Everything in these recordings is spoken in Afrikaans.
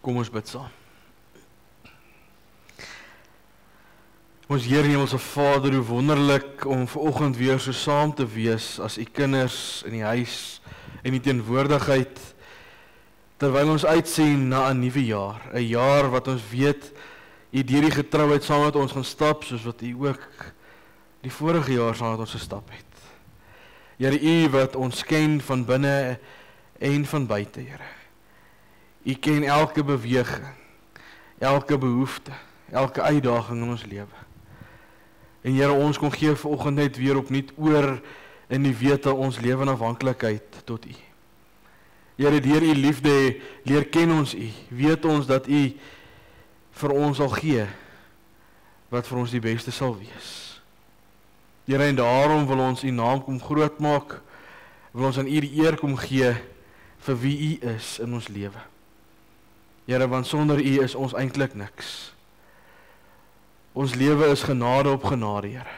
Kom ons bid saam. Ons Here en Hemelse Vader, hoe wonderlik om vanoggend weer so saam te wees as u kinders in die huis en die teenwoordigheid, terwyl ons uitsien na 'n nuwe jaar, 'n jaar wat ons weet, u deur die getrouheid saam met ons gaan stap, soos wat u ook die vorige jaar saam met ons gestap het. Here, u wat ons ken van binne en van buite, Here. U ken elke beweging, elke behoefte, elke uitdaging in ons lewe. En Here, ons kom gee vanoggend net weer opnuut oor in die wete ons lewe in afhanklikheid tot u. Here, deur u liefde leer ken ons u, weet ons dat u vir ons sal gee wat vir ons die beste sal wees. Here, en daarom wil ons u naam kom groot maak, wil ons aan u die eer kom gee vir wie u is in ons lewe. Here, want sonder u is ons eintlik niks. Ons lewe is genade op genade, Here.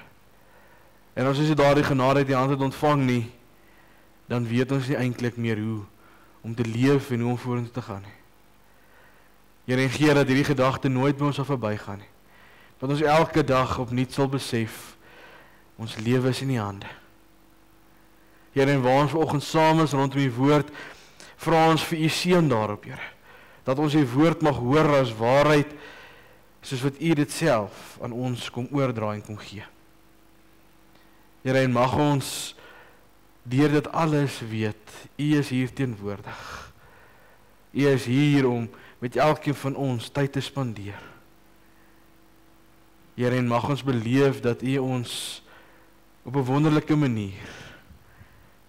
En as ons daardie genade uit die hand het ontvang nie, dan weet ons nie eintlik meer hoe om te leef en hoe om vorentoe te gaan nie. Here, en gee dat hierdie gedagte nooit by ons sal verbygaan nie. Dat ons elke dag opnuut sal besef, ons lewe is in die hande. Here, en waar ons vanoggend saam is rondom die woord, vra ons vir u seën daarop, Here. Dat ons die woord mag hoor as waarheid, soos wat u dit self aan ons kom oordra en kom gee. Here, en mag ons deur dit alles weet, u is hier teenwoordig. U is hier om met elkeen van ons tyd te spandeer. Here, en mag ons beleef dat u ons op 'n wonderlike manier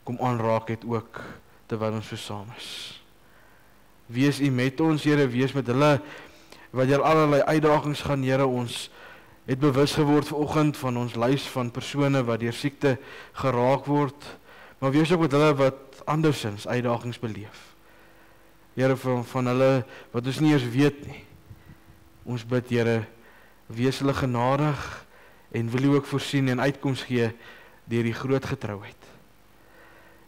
kom aanraak het ook, terwyl ons so saam is. Wees u met ons, Here, wees met hulle, wat hier allerlei uitdagings gaan, Here, ons het bewus geword vanoggend van ons lys van persone wat deur siekte geraak word, maar wees ook met hulle wat andersins uitdagings beleef. Here, van hulle wat ons nie eens weet nie. Ons bid, Here, wees hulle genadig en wil u ook voorsien en uitkoms gee deur die groot getrouheid.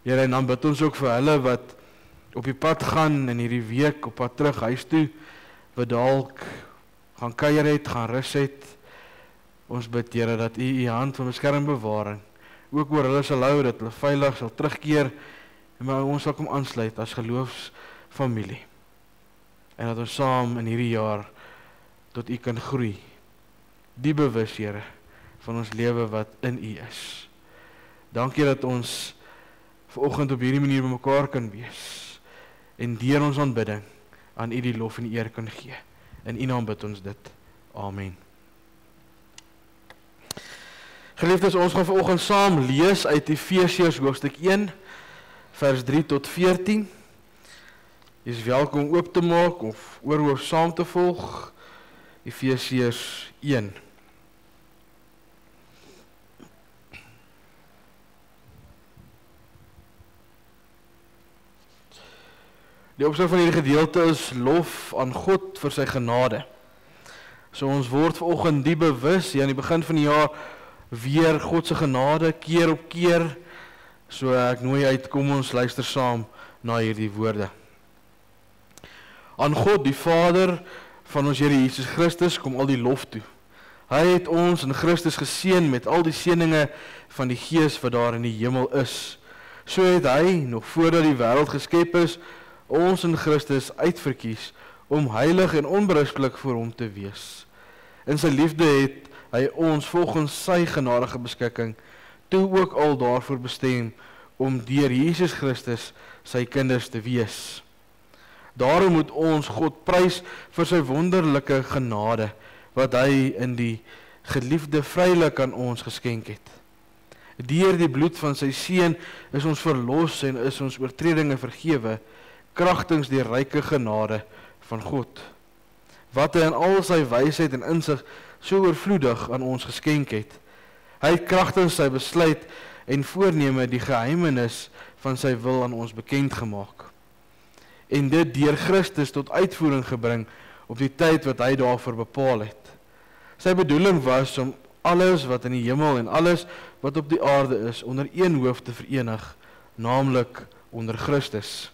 Here, en dan bid ons ook vir hulle wat op die pad gaan in hierdie week, op pad terug huis toe, wat dalk gaan kuier het, gaan rus het. Ons bid, Here, dat u hand van beskerming bewaring ook oor hulle sal hou, dat hulle veilig sal terugkeer, en maar ons sal kom aansluit as geloofsfamilie. En dat ons saam in hierdie jaar tot u kan groei. Die bewus, Here, van ons lewe wat in u is. Dankie dat ons vanoggend op hierdie manier bymekaar kan wees, en deur ons aanbidding aan u die lof en die eer kan gee. In u naam bid ons dit. Amen. Geliefdes, ons gaan vanoggend saam lees uit Efesiërs hoofstuk 1, vers 3 tot 14. Jy is welkom oop te maak of oorhoop saam te volg. Efesiërs 1. Die opskrif van hierdie gedeelte is lof aan God vir sy genade. So ons word vanoggend die bewus, aan die begin van die jaar, weer God se genade, keer op keer. So ek nooi uit, kom ons luister saam na hierdie woorde. Aan God, die Vader van ons Here Jesus Christus, kom al die lof toe. Hy het ons in Christus geseën met al die seëninge van die Gees wat daar in die hemel is. So het hy, nog voordat die wêreld geskep is, ons in Christus uitverkies om heilig en onberispelik voor hom te wees. In sy liefde het hy ons volgens sy genadige beskikking toe ook al daarvoor bestem om deur Jesus Christus sy kinders te wees. Daarom moet ons God prys vir sy wonderlike genade wat hy in die geliefde vrylik aan ons geskenk het. Deur die bloed van sy seun is ons verlos en is ons oortredinge vergewe, kragtens die ryke genade van God, wat hy in al sy wysheid en insig so oorvloedig aan ons geskenk het. Hy het kragtens sy besluit en voorneme die geheimenis van sy wil aan ons bekend gemaak, en dit deur Christus tot uitvoering gebring op die tyd wat hy daarvoor bepaal het. Sy bedoeling was om alles wat in die hemel en alles wat op die aarde is onder een hoof te verenig, naamlik onder Christus.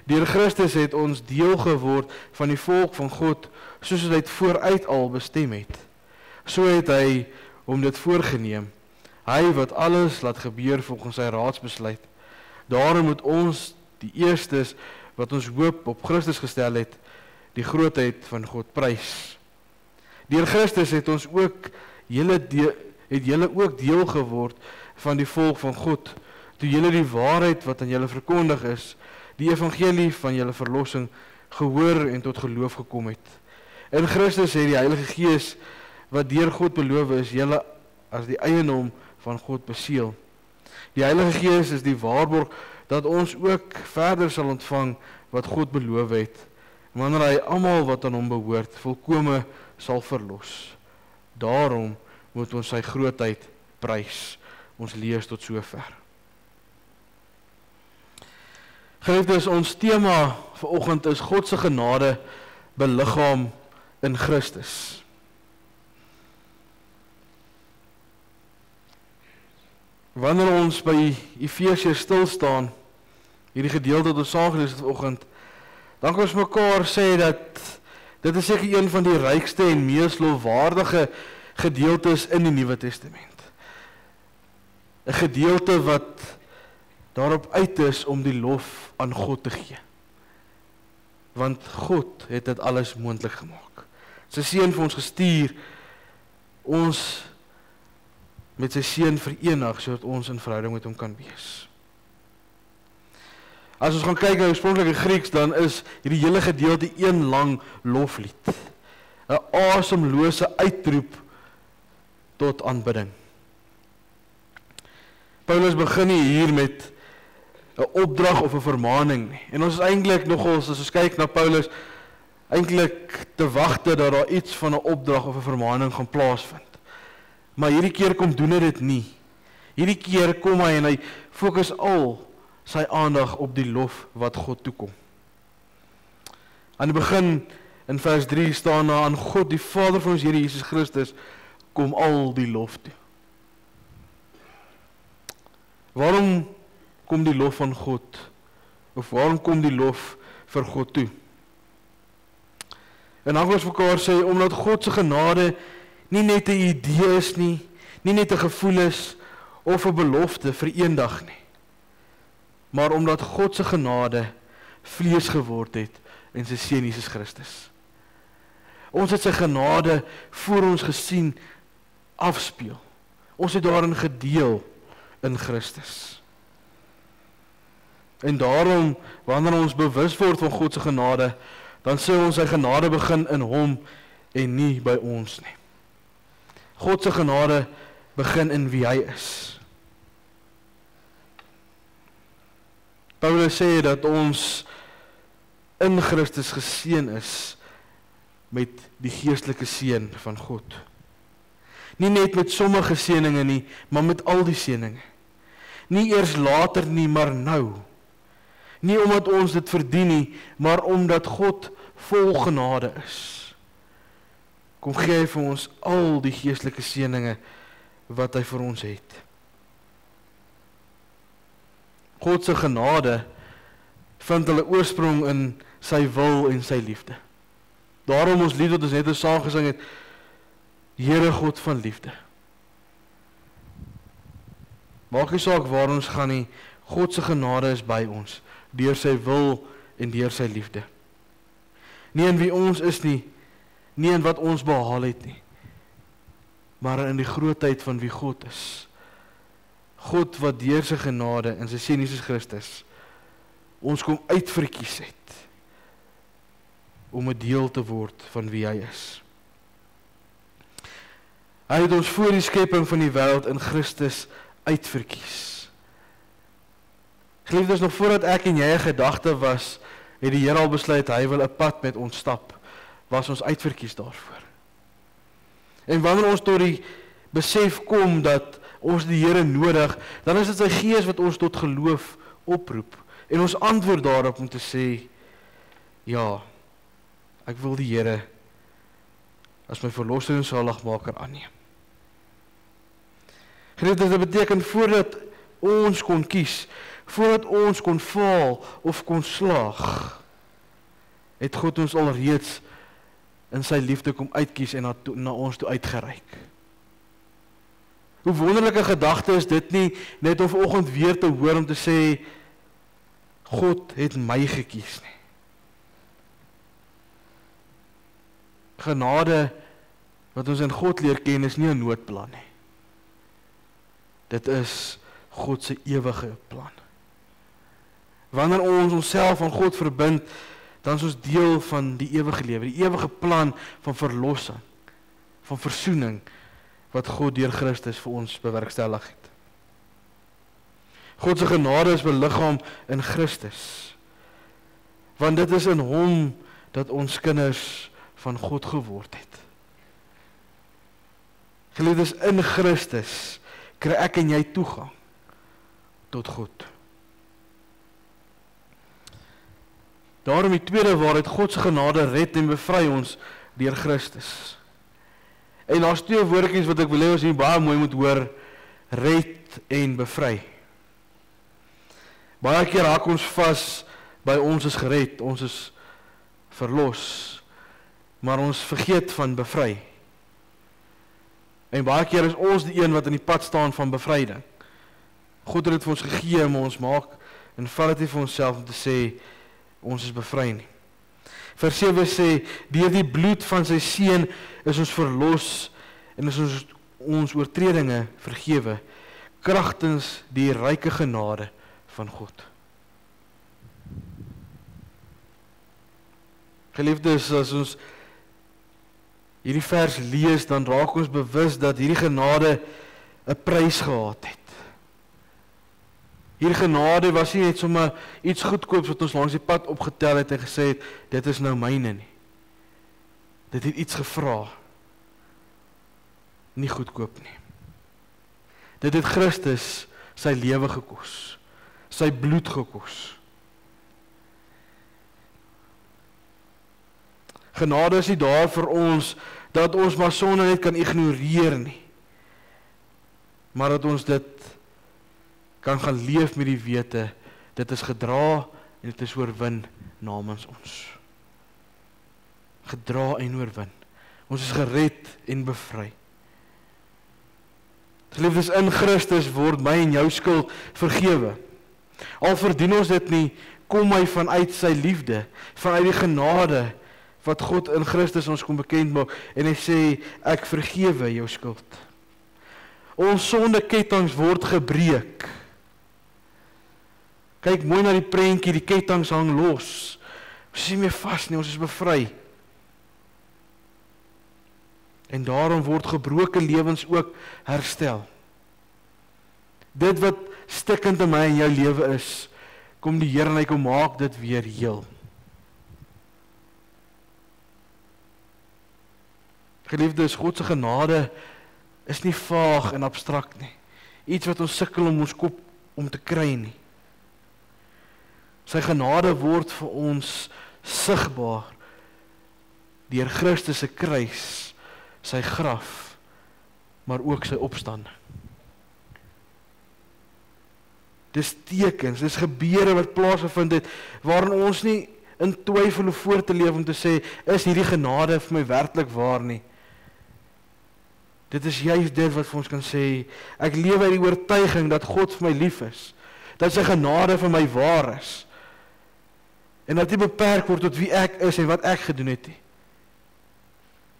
Deur Christus het ons deel geword van die volk van God, soos hy dit vooruit al bestem het. So het hy hom dit voorgeneem. Hy wat alles laat gebeur volgens sy raadsbesluit. Daarom moet ons, die eerstes wat ons hoop op Christus gestel het, die grootheid van God prys. Deur Christus het ons ook julle ook deel geword van die volk van God, toe julle die waarheid wat aan julle verkondig is, die evangelie van julle verlossing gehoor en tot geloof gekom het. In Christus het die Heilige Gees wat deur God beloof is, julle as die eiendom van God beseël. Die Heilige Gees is die waarborg dat ons ook verder sal ontvang wat God beloof het, wanneer hy almal wat aan hom behoort volkome sal verlos. Daarom moet ons sy grootheid prys. Ons lees tot sover. Geliefdes, ons tema vanoggend is God se genade beliggaam in Christus. Wanneer ons by Efesiërs stil staan, hierdie gedeelte wat ons saamgelees het vanoggend, dan kan ons mekaar sê dat dit is seker een van die rykste en mees lofwaardige gedeeltes in die Nuwe Testament. 'n gedeelte wat daarop uit is om die lof aan God te gee. Want God het dit alles moontlik gemaak. Sy seun vir ons gestuur, ons met sy seun verenig, sodat ons in verhouding met hom kan wees. As ons gaan kyk na die oorspronklike Grieks, dan is hierdie hele gedeelte een lang loflied. 'n asemlose uitroep tot aanbidding. Paulus begin nie hier met 'n opdrag of 'n vermaaning nie. En ons is eintlik nogal, as ons kyk na Paulus, eintlik te wagte dat daar iets van 'n opdrag of 'n vermaaning gaan plaasvind. Maar hierdie keer kom doen hy dit nie. Hierdie keer kom hy en hy fokus al sy aandag op die lof wat God toekom. Aan die begin in vers 3 staan daar: aan God die Vader van ons Here Jesus Christus kom al die lof toe. Waarom kom die lof van God? Of waarom kom die lof vir God toe? En dan wil ons mekaar sê, omdat God se genade nie net 'n idee is nie net 'n gevoel is of 'n belofte vir eendag nie, maar omdat God se genade vlees geword het in sy seun Jesus Christus. Ons het sy genade voor ons gesien afspeel. Ons het daarin gedeel in Christus. En daarom, wanneer ons bewus word van God se genade, dan sê ons sy genade begin in hom en nie by ons nie. God se genade begin in wie hy is. Paulus sê dat ons in Christus geseën is met die geestelike seën van God. Nie net met sommige seëninge nie, maar met al die seëninge. Nie eers later nie, maar nou. Nie omdat ons dit verdien nie, maar omdat God vol genade is. Kom gee hy vir ons al die geestelike seëninge wat hy vir ons het. God se genade vind hulle oorsprong in sy wil en sy liefde. Daarom ons lied wat ons net saam gesing het, Here God van liefde. Maak nie saak waar ons gaan nie, God se genade is by ons, deur sy wil en deur sy liefde. Nie in wie ons is nie in wat ons behaal het nie, maar in die grootheid van wie God is. God wat deur sy genade in sy seun Jesus Christus ons kom uitverkies het om 'n deel te word van wie hy is. Hy het ons voor die skepping van die wêreld in Christus uitverkies. Geliefdes, nog voordat ek en jy 'n gedagte was, het die Here al besluit hy wil 'n pad met ons stap, was ons uitverkies daarvoor. En wanneer ons tot die besef kom dat ons die Here nodig, dan is dit sy Gees wat ons tot geloof oproep. En ons antwoord daarop om te sê, ja, ek wil die Here as my verlosser en saligmaker aanneem. Dit beteken voordat ons kon kies, voordat ons kon faal of kon slaag, het God ons alreeds in sy liefde kom uitkies en na ons toe uitgereik. Hoe wonderlike gedagte is dit nie, net om vanoggend weer te hoor om te sê, God het my gekies nie. Genade, wat ons in God leer ken, is nie 'n noodplan nie. Dit is God se ewige plan. Wanneer ons onsself aan God verbind, dan is ons deel van die ewige lewe, die ewige plan van verlossing, van versoening, wat God deur Christus vir ons bewerkstellig het. God se genade is beliggaam in Christus, want dit is in hom dat ons kinders van God geword het. Geliefdes, in Christus kry ek en jy toegang tot God. Daarom die tweede waarheid, God se genade red en bevry ons deur Christus. En daar's twee woordjies wat ek wil hê ons hier baie mooi moet hoor, red en bevry. Baie keer raak ons vas by ons is gered, ons is verlos, maar ons vergeet van bevry. En baie keer is ons die een wat in die pad staan van bevryding. God het dit vir ons gegee, maar ons maak en vat dit vir onsself om te sê, ons is bevry nie. Vers 7 sê, deur die bloed van sy seun is ons verlos en is ons oortredinge vergewe, kragtens die ryke genade van God. Geliefdes, as ons hierdie vers lees, dan raak ons bewus dat hierdie genade 'n prys gehad het. Hierdie genade was nie net sommer iets goedkoops wat ons langs die pad opgetel het en gesê het, dit is nou myne nie. Dit het iets gevra. Nie goedkoop nie. Dit het Christus sy lewe gekos, sy bloed gekos. Genade is nie daar vir ons, dat ons maar sonde net kan ignoreer nie, maar dat ons dit kan gaan leef met die wete, dit is gedra en dit is oorwin namens ons. Gedra en oorwin. Ons is gered en bevry. Geliefdes, in Christus word my en jou skuld vergewe. Al verdien ons dit nie, kom hy vanuit sy liefde, vanuit die genade, wat God in Christus ons kom bekend maak, en hy sê, ek vergewe jou skuld. Ons sondekettinge word gebreek. Kyk mooi na die prentjie, die kettinge hang los. Ons is nie meer vas nie, ons is bevry. En daarom word gebroke lewens ook herstel. Dit wat stikkend in my en jou lewe is, kom die Here en hy kom maak dit weer heel. Geliefdes, God se genade is nie vaag en abstrakt nie. Iets wat ons sukkel om ons kop om te kry nie. Sy genade word vir ons sigbaar deur Christus se kruis, sy graf, maar ook sy opstanding. Dis tekens, dis gebeure wat plaasgevind het, waarin ons nie in twyfel of voor te leef om te sê, is hierdie genade vir my werklik waar nie. Dit is juist dit wat vir ons kan sê, ek lewe in die oortuiging dat God vir my lief is, dat sy genade vir my waar is, en dat nie beperk word tot wie ek is en wat ek gedoen het nie,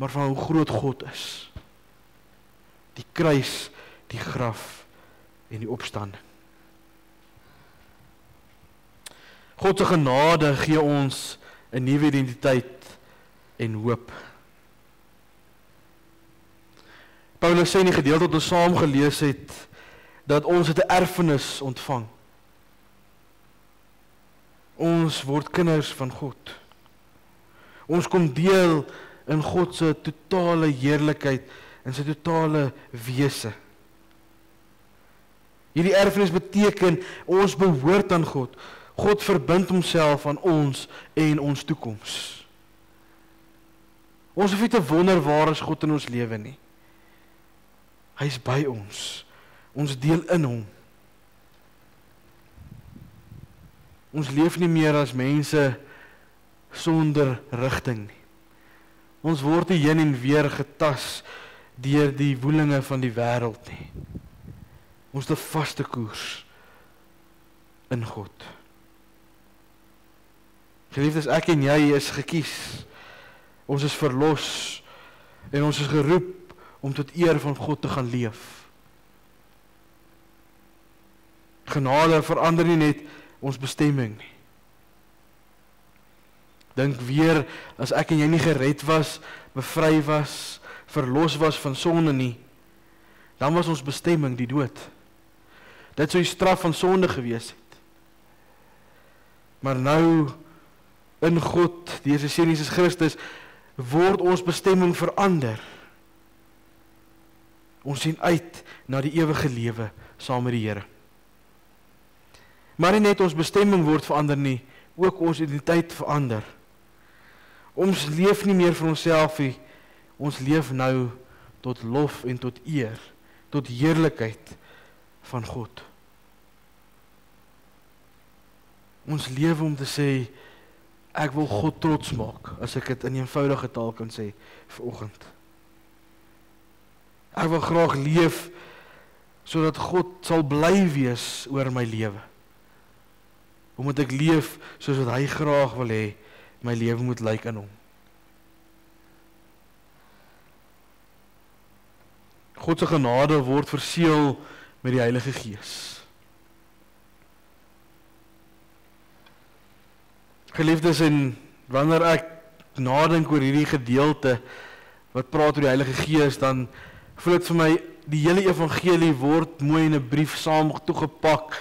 maar van hoe groot God is. Die kruis, die graf en die opstanding. God se genade gee ons 'n nuwe identiteit en hoop. Paulus sê in die gedeelte wat ons saam gelees het, dat ons het 'n erfenis ontvang. Ons word kinders van God. Ons kom deel in God se totale heerlikheid en sy totale wese. Hierdie erfenis beteken ons behoort aan God. God verbind homself aan ons en ons toekoms. Ons hoef nie te wonder waar is God in ons lewe nie. Hy is by ons. Ons deel in hom. Ons leef nie meer as mense sonder rigting nie. Ons word nie heen en weer getas deur die woelinge van die wêreld nie. Ons het 'n vaste koers in God. Geliefdes, ek en jy is gekies. Ons is verlos en ons is geroep om tot eer van God te gaan leef. Genade verander nie net ons bestemming nie. Dink weer, as ek en jy nie gered was, bevry was, verlos was van sonde nie, dan was ons bestemming die dood. Dit sou die straf van sonde gewees het. Maar nou, in God, deur sy seun Jesus Christus, word ons bestemming verander. Ons sien uit na die ewige lewe saam met die Here. Maar nie net ons bestemming word verander nie, ook ons identiteit verander. Ons leef nie meer vir onsself nie, ons leef nou tot lof en tot eer, tot heerlikheid van God. Ons lewe om te sê, ek wil God trots maak, as ek dit in eenvoudige taal kan sê, vanoggend. Ek wil graag leef, sodat God sal bly wees oor my lewe. Omdat ek leef, soos wat hy graag wil hê, my lewe moet lyk in hom. God se genade word verseël met die Heilige Gees. Geliefdes, en wanneer ek nadink oor hierdie gedeelte wat praat oor die Heilige Gees, dan voel dit vir my die hele evangelie word mooi in 'n brief saam toegepak.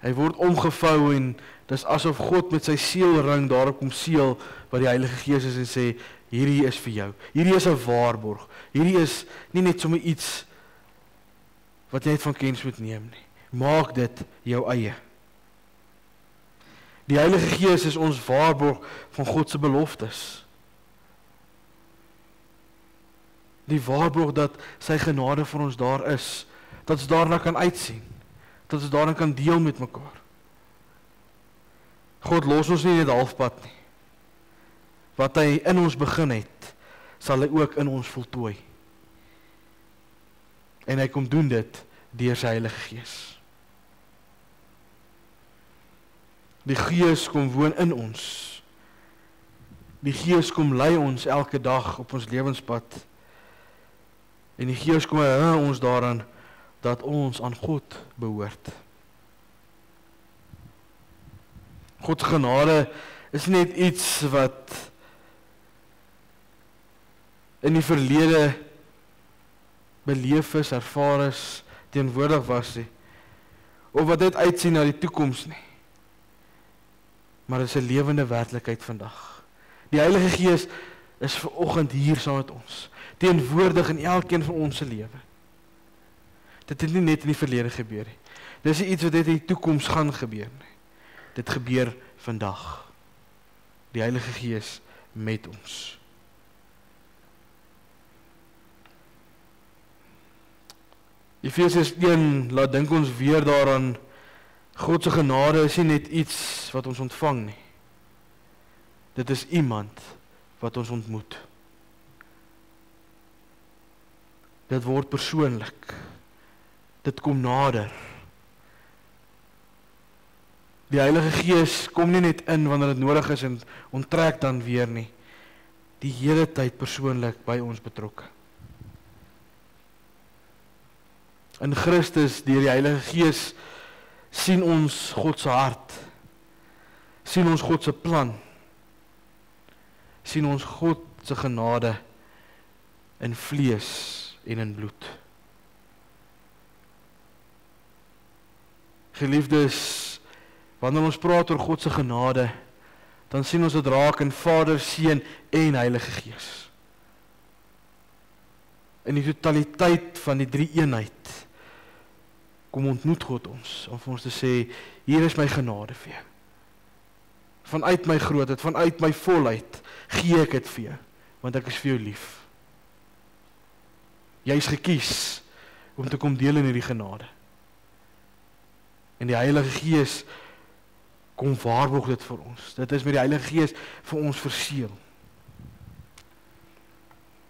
Hy word omgevou en dis asof God met sy seelring daarop kom seël wat die Heilige Gees is en sê, hierdie is vir jou. Hierdie is 'n waarborg. Hierdie is nie net sommer iets wat jy net van kens moet neem nie. Maak dit jou eie. Die Heilige Gees is ons waarborg van God se beloftes. Die waarborg dat sy genade vir ons daar is, dat ons daarna kan uitsien, dat ons daarin kan deel met mekaar. God los ons nie net halfpad nie. Wat hy in ons begin het, sal hy ook in ons voltooi. En hy kom doen dit deur sy Heilige Gees. Die Gees kom woon in ons. Die Gees kom lei ons elke dag op ons lewenspad. En die Gees kom herinner ons daaraan dat ons aan God behoort. God se genade is net iets wat in die verlede beleef is, ervaar is, teenwoordig was nie, of wat dit uitsien na die toekoms nie. Maar dit is 'n lewende werklikheid vandag. Die Heilige Gees is vanoggend hier saam met ons, teenwoordig in elkeen van ons se lewe. Dit het nie net in die verlede gebeur nie. Dis nie iets wat net in die toekoms gaan gebeur nie. Dit gebeur vandag. Die Heilige Gees met ons. Efesiërs 1 laat dink ons weer daaraan, God se genade is nie net iets wat ons ontvang nie. Dit is iemand wat ons ontmoet. Dit word persoonlik. Dit kom nader. Die Heilige Gees kom nie net in wanneer dit nodig is en onttrek dan weer nie. Die hele tyd persoonlik by ons betrokke. In Christus, deur die Heilige Gees, sien ons God se hart. Sien ons God se plan. Sien ons God se genade in vlees en in bloed. Geliefdes, wanneer ons praat oor God se genade, dan sien ons dit raak in Vader, Seun en Heilige Gees. In die totaliteit van die drie eenheid kom ontmoet God ons om vir ons te sê, hier is my genade vir jou. Vanuit my grootheid, vanuit my volheid, gee ek dit vir jou, want ek is vir jou lief. Jy is gekies om te kom deel in hierdie genade. En die Heilige Gees kom waarborg dit vir ons. Dit is met die Heilige Gees vir ons verseël.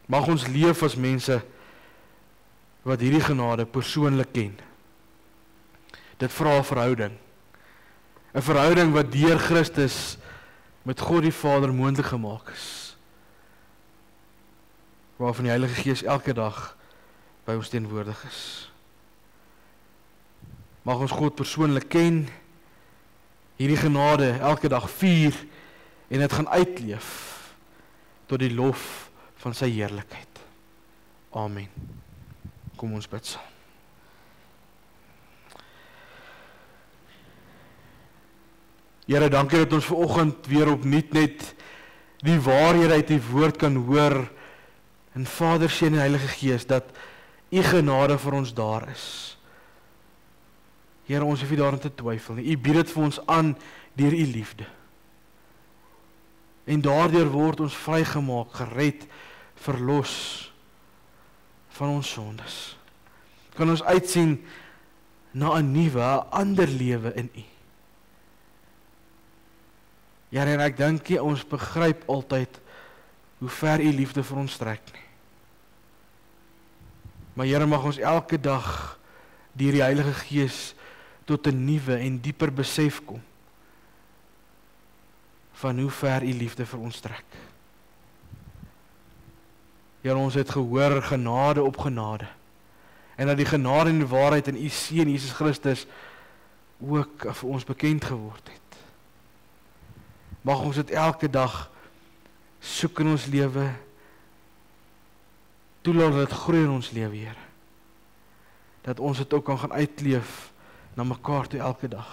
Mag ons leef as mense wat hierdie genade persoonlik ken. Dit vra 'n verhouding. 'n verhouding wat deur Christus met God die Vader moontlik gemaak is. Waarvan die Heilige Gees elke dag by ons teenwoordig is. Mag ons God persoonlik ken, hierdie genade elke dag vier en dit gaan uitleef tot die lof van sy heerlikheid. Amen. Kom ons bid saam. Here, dankie dat ons vanoggend weer opnuut net die waarhede uit die woord kan hoor in Vader, Seun en Heilige Gees, dat U genade vir ons daar is. Here, ons hoef nie daarin te twyfel nie. U bied dit vir ons aan deur U liefde. En daardeur word ons vrygemaak, gered, verlos van ons sondes. Kan ons uitsien na 'n nuwe, 'n ander lewe in U. Ja, en ek dink ons begryp altyd hoe ver U liefde vir ons strek nie. Maar Here, mag ons elke dag deur die Heilige Gees tot 'n nuwe en dieper besef kom van hoe ver U liefde vir ons strek. Here, ons het gehoor genade op genade. En dat die genade en die waarheid in U Seun Jesus Christus ook vir ons bekend geword het. Mag ons dit elke dag soek in ons lewe, toelaat dat dit groei in ons lewe, Here. Dat ons dit ook kan gaan uitleef na mekaar toe elke dag.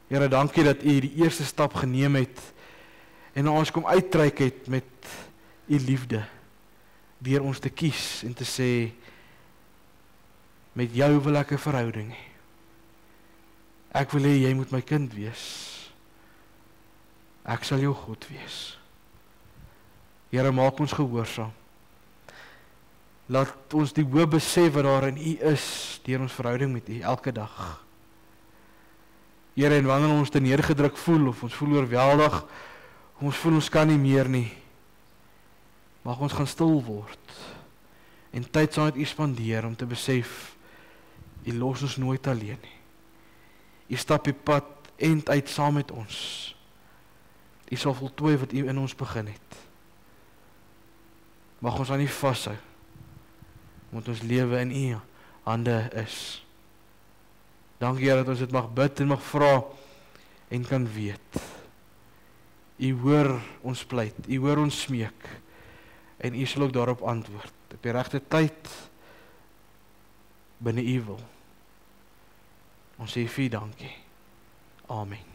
Here, dankie dat U die eerste stap geneem het en na ons kom uitreik het met U liefde, deur ons te kies en te sê, met jou wil ek 'n verhouding hê. Ek wil hê jy moet my kind wees. Ek sal jou God wees. Here, maak ons gehoorsaam. Laat ons die hoë besef wat daar in U is, deur ons verhouding met U elke dag. Here, en wanneer ons te neergedruk voel, of ons voel oorweldig, ons voel ons kan nie meer nie, mag ons gaan stil word, en tyd saam met U spandeer, om te besef, U los ons nooit alleen nie. U stap die pad end uit saam met ons. U sal voltooi wat U in ons begin het. Mag ons aan U vashou, want ons lewe in U hande is. Dankie Here dat ons dit mag bid en mag vra en kan weet. U hoor ons pleit, U hoor ons smeek en U sal ook daarop antwoord. Op die regte tyd binne U wil. Ons sê vir U dankie. Amen.